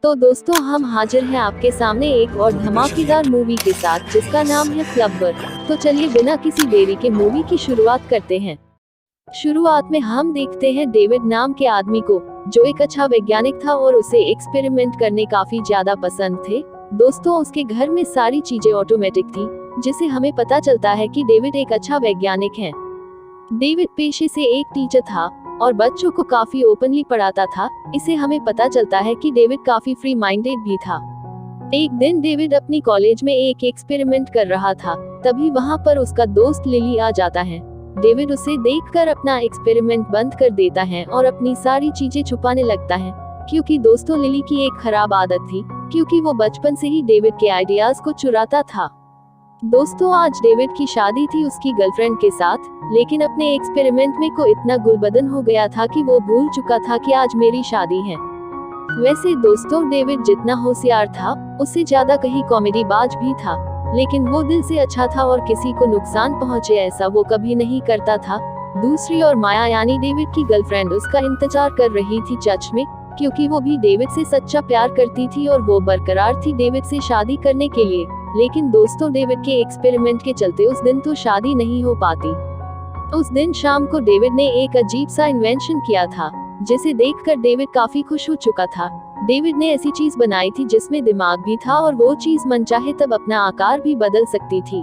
तो दोस्तों हम हाजिर हैं आपके सामने एक और धमाकेदार मूवी के साथ जिसका नाम है फ्लबर्ड। तो चलिए बिना किसी देरी के मूवी की शुरुआत करते हैं। शुरुआत में हम देखते हैं डेविड नाम के आदमी को, जो एक अच्छा वैज्ञानिक था और उसे एक्सपेरिमेंट करने काफी ज्यादा पसंद थे। दोस्तों उसके घर में सारी चीजें ऑटोमेटिक थी, जिससे हमें पता चलता है कि डेविड एक अच्छा वैज्ञानिक है। डेविड पेशे से एक टीचर था और बच्चों को काफी ओपनली पढ़ाता था। इसे हमें पता चलता है कि डेविड काफी फ्री माइंडेड भी था। एक दिन डेविड अपनी कॉलेज में एक एक्सपेरिमेंट कर रहा था, तभी वहाँ पर उसका दोस्त लिली आ जाता है। डेविड उसे देखकर अपना एक्सपेरिमेंट बंद कर देता है और अपनी सारी चीजें छुपाने लगता है, क्योंकि दोस्तों लिली की एक खराब आदत थी, क्योंकि वो बचपन से ही डेविड के आइडियाज को चुराता था। दोस्तों आज डेविड की शादी थी उसकी गर्लफ्रेंड के साथ, लेकिन अपने एक्सपेरिमेंट में को इतना गुलबदन हो गया था कि वो भूल चुका था कि आज मेरी शादी है। वैसे दोस्तों डेविड जितना होशियार था, उससे ज्यादा कहीं कॉमेडी बाज भी था, लेकिन वो दिल से अच्छा था और किसी को नुकसान पहुंचे ऐसा वो कभी नहीं करता था। दूसरी ओर माया यानी डेविड की गर्लफ्रेंड उसका इंतजार कर रही थी चर्च में, क्योंकि वो भी डेविड से सच्चा प्यार करती थी और वो बरकरार थी डेविड से शादी करने के लिए। लेकिन दोस्तों डेविड के एक्सपेरिमेंट के चलते उस दिन तो शादी नहीं हो पाती। उस दिन शाम को डेविड ने एक अजीब सा इन्वेंशन किया था, जिसे देखकर डेविड काफी खुश हो चुका था। डेविड ने ऐसी चीज बनाई थी जिसमें दिमाग भी था और वो चीज मनचाहे तब अपना आकार भी बदल सकती थी।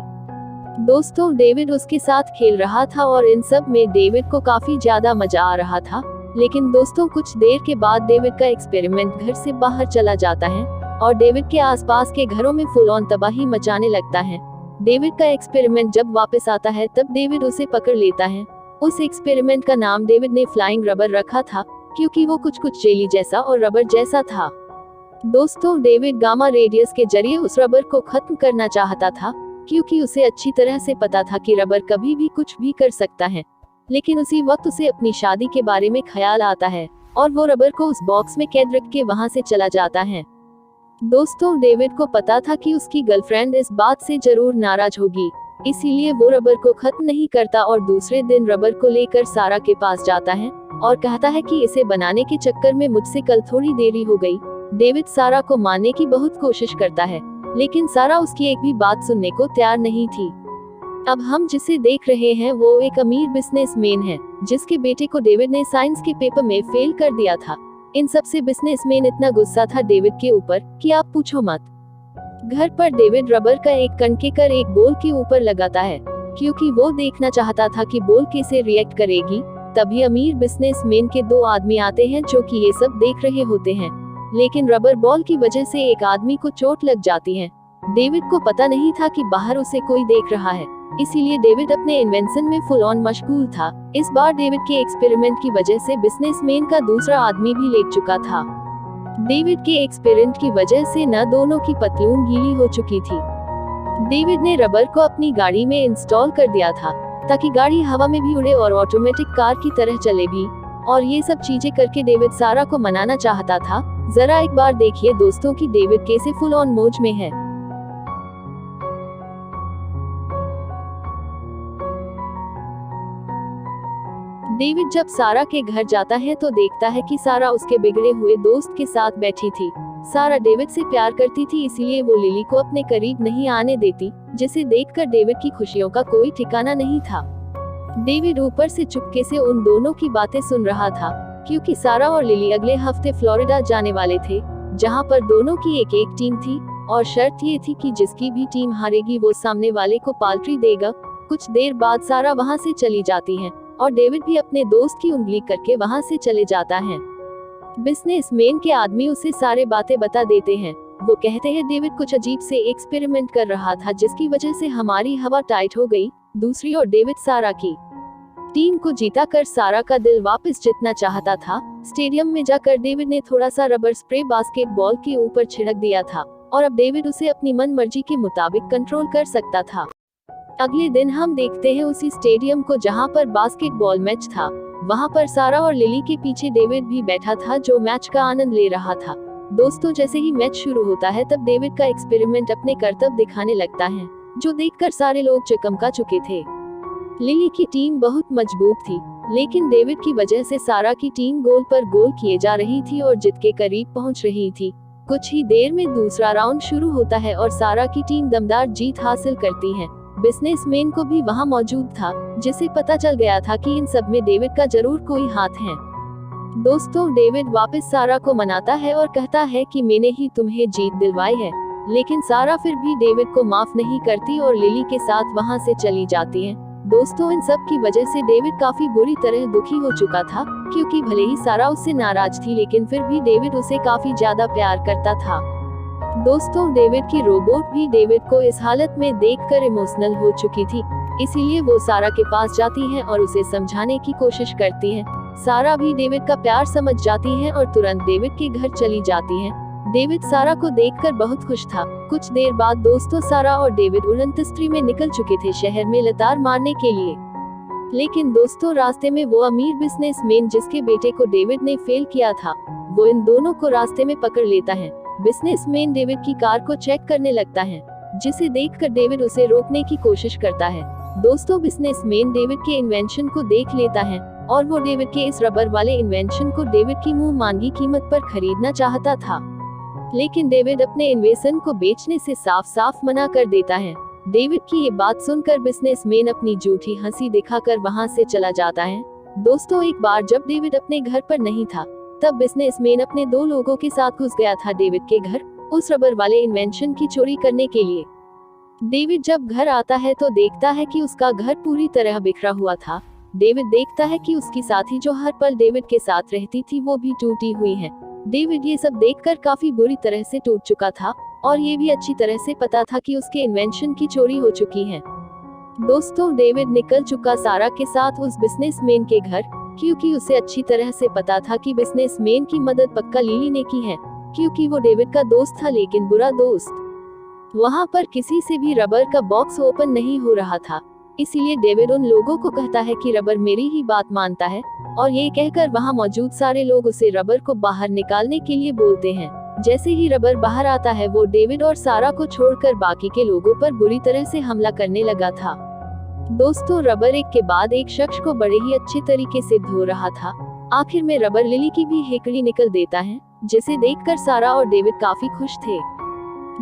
दोस्तों डेविड उसके साथ खेल रहा था और इन सब में डेविड को काफी ज्यादा मजा आ रहा था। लेकिन दोस्तों कुछ देर के बाद डेविड का एक्सपेरिमेंट घर से बाहर चला जाता है और डेविड के आसपास के घरों में फुल ऑन तबाही मचाने लगता है। डेविड का एक्सपेरिमेंट जब वापस आता है तब डेविड उसे पकड़ लेता है। उस एक्सपेरिमेंट का नाम डेविड ने फ्लाइंग रबर रखा था, क्योंकि वो कुछ जेली जैसा और रबर जैसा था। दोस्तों डेविड गामा रेडियस के जरिए उस रबर को खत्म करना चाहता था, क्योंकि उसे अच्छी तरह से पता था कि रबर कभी भी कुछ भी कर सकता है। लेकिन उसी वक्त उसे अपनी शादी के बारे में ख्याल आता है और वो रबर को उस बॉक्स में कैद रख के वहाँ से चला जाता है। दोस्तों डेविड को पता था कि उसकी गर्लफ्रेंड इस बात से जरूर नाराज होगी, इसीलिए वो रबर को खत्म नहीं करता और दूसरे दिन रबर को लेकर सारा के पास जाता है और कहता है कि इसे बनाने के चक्कर में मुझसे कल थोड़ी देरी हो गई। डेविड सारा को मानने की बहुत कोशिश करता है, लेकिन सारा उसकी एक भी बात सुनने को तैयार नहीं थी। अब हम जिसे देख रहे हैं वो एक अमीर बिजनेसमैन है, जिसके बेटे को डेविड ने साइंस के पेपर में फेल कर दिया था। इन सबसे बिजनेसमैन इतना गुस्सा था डेविड के ऊपर कि आप पूछो मत। घर पर डेविड रबर का एक कण के कर एक बॉल के ऊपर लगाता है, क्योंकि वो देखना चाहता था कि बॉल कैसे रिएक्ट करेगी। तभी अमीर बिजनेसमैन के दो आदमी आते हैं जो कि ये सब देख रहे होते हैं, लेकिन रबर बॉल की वजह से एक आदमी को चोट लग जाती है। डेविड को पता नहीं था कि बाहर उसे कोई देख रहा है, इसीलिए डेविड अपने इन्वेंशन में फुल ऑन मशगूल था। इस बार डेविड के एक्सपेरिमेंट की वजह से बिजनेसमैन का दूसरा आदमी भी लेट चुका था। डेविड के एक्सपेरिमेंट की वजह से न दोनों की पतलून गीली हो चुकी थी। डेविड ने रबर को अपनी गाड़ी में इंस्टॉल कर दिया था, ताकि गाड़ी हवा में भी उड़े और ऑटोमेटिक कार की तरह चले भी। और ये सब चीजें करके डेविड सारा को मनाना चाहता था। जरा एक बार देखिए दोस्तों कि डेविड कैसे फुल ऑन मौज में है। डेविड जब सारा के घर जाता है तो देखता है कि सारा उसके बिगड़े हुए दोस्त के साथ बैठी थी। सारा डेविड से प्यार करती थी, इसीलिए वो लिली को अपने करीब नहीं आने देती, जिसे देखकर डेविड की खुशियों का कोई ठिकाना नहीं था। डेविड ऊपर से चुपके से उन दोनों की बातें सुन रहा था, क्योंकि सारा और लिली अगले हफ्ते फ्लोरिडा जाने वाले थे, जहाँ पर दोनों की एक एक टीम थी और शर्त ये थी कि जिसकी भी टीम हारेगी वो सामने वाले को पार्टी देगा। कुछ देर बाद सारा वहाँ से चली जाती है और डेविड भी अपने दोस्त की उंगली करके वहाँ से चले जाता है। बिजनेसमैन के आदमी उसे सारे बातें बता देते हैं। वो कहते हैं डेविड कुछ अजीब से एक्सपेरिमेंट कर रहा था, जिसकी वजह से हमारी हवा टाइट हो गई। दूसरी ओर डेविड सारा की टीम को जीता कर सारा का दिल वापस जीतना चाहता था। स्टेडियम में जाकर डेविड ने थोड़ा सा रबर स्प्रे बास्केटबॉल के ऊपर छिड़क दिया था और अब डेविड उसे अपनी मन मर्जी के मुताबिक कंट्रोल कर सकता था। अगले दिन हम देखते हैं उसी स्टेडियम को जहां पर बास्केटबॉल मैच था। वहां पर सारा और लिली के पीछे डेविड भी बैठा था, जो मैच का आनंद ले रहा था। दोस्तों जैसे ही मैच शुरू होता है तब डेविड का एक्सपेरिमेंट अपने करतब दिखाने लगता है, जो देखकर सारे लोग चकमका चुके थे। लिली की टीम बहुत मजबूत थी, लेकिन डेविड की वजह से सारा की टीम गोल पर गोल किए जा रही थी और जीत के करीब पहुंच रही थी। कुछ ही देर में दूसरा राउंड शुरू होता है और सारा की टीम दमदार जीत हासिल करती है। बिजनेसमैन को भी वहां मौजूद था, जिसे पता चल गया था कि इन सब में डेविड का जरूर कोई हाथ है। दोस्तों, डेविड वापस सारा को मनाता है और कहता है कि मैंने ही तुम्हें जीत दिलवाई है, लेकिन सारा फिर भी डेविड को माफ नहीं करती और लिली के साथ वहां से चली जाती है। दोस्तों, इन सब की वजह से डेविड काफी बुरी तरह दुखी हो चुका था, क्योंकि भले ही सारा उससे नाराज थी लेकिन फिर भी डेविड उसे काफी ज्यादा प्यार करता था। दोस्तों, डेविड की रोबोट भी डेविड को इस हालत में देखकर इमोशनल हो चुकी थी, इसीलिए वो सारा के पास जाती है और उसे समझाने की कोशिश करती है। सारा भी डेविड का प्यार समझ जाती है और तुरंत डेविड के घर चली जाती है। डेविड सारा को देखकर बहुत खुश था। कुछ देर बाद दोस्तों, सारा और डेविड उड़न तस्त्री में निकल चुके थे शहर में लतार मारने के लिए। लेकिन दोस्तों, रास्ते में वो अमीर बिजनेसमैन जिसके बेटे को डेविड ने फेल किया था, वो इन दोनों को रास्ते में पकड़ लेता है। बिजनेसमैन डेविड की कार को चेक करने लगता है, जिसे देखकर डेविड उसे रोकने की कोशिश करता है। दोस्तों, बिजनेसमैन डेविड के इन्वेंशन को देख लेता है और वो डेविड के इस रबर वाले इन्वेंशन को डेविड की मुंह मांगी कीमत पर खरीदना चाहता था, लेकिन डेविड अपने इन्वेंशन को बेचने से साफ साफ मना कर देता है। डेविड की ये बात सुनकर बिजनेसमैन अपनी झूठी हंसी दिखाकर वहां से चला जाता है। दोस्तों, एक बार जब डेविड अपने घर पर नहीं था, तब बिजनेसमैन अपने 2 लोगों के साथ घुस गया था डेविड के घर, उस रबर वाले इन्वेंशन की चोरी करने के लिए। डेविड जब घर आता है तो देखता है कि उसका घर पूरी तरह बिखरा हुआ था। डेविड देखता है कि उसकी साथी जो हर पल डेविड के साथ रहती थी वो भी टूटी हुई है। डेविड ये सब देखकर काफी बुरी तरह से टूट चुका था और ये भी अच्छी तरह से पता था कि उसके इन्वेंशन की चोरी हो चुकी है। दोस्तों, डेविड निकल चुका सारा के साथ उस बिजनेसमैन के घर, क्योंकि उसे अच्छी तरह से पता था कि बिजनेसमैन की मदद पक्का लिली ने की है, क्योंकि वो डेविड का दोस्त था लेकिन बुरा दोस्त। वहाँ पर किसी से भी रबर का बॉक्स ओपन नहीं हो रहा था, इसीलिए डेविड उन लोगों को कहता है कि रबर मेरी ही बात मानता है, और ये कहकर वहाँ मौजूद सारे लोग उसे रबर को बाहर निकालने के लिए बोलते हैं। जैसे ही रबर बाहर आता है, वो डेविड और सारा को छोड़कर बाकी के लोगों पर बुरी तरह से हमला करने लगा था। दोस्तों, रबर एक के बाद एक शख्स को बड़े ही अच्छे तरीके से धो रहा था। आखिर में रबर लिली की भी हेकड़ी निकल देता है, जिसे देखकर सारा और डेविड काफी खुश थे।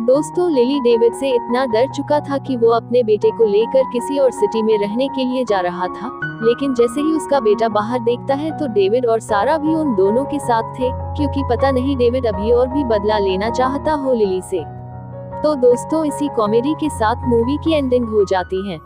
दोस्तों, लिली डेविड से इतना डर चुका था कि वो अपने बेटे को लेकर किसी और सिटी में रहने के लिए जा रहा था, लेकिन जैसे ही उसका बेटा बाहर देखता है तो डेविड और सारा भी उन दोनों के साथ थे, क्योंकि पता नहीं डेविड अभी और भी बदला लेना चाहता हो लिली से। तो दोस्तों, इसी कॉमेडी के साथ मूवी की एंडिंग हो जाती है।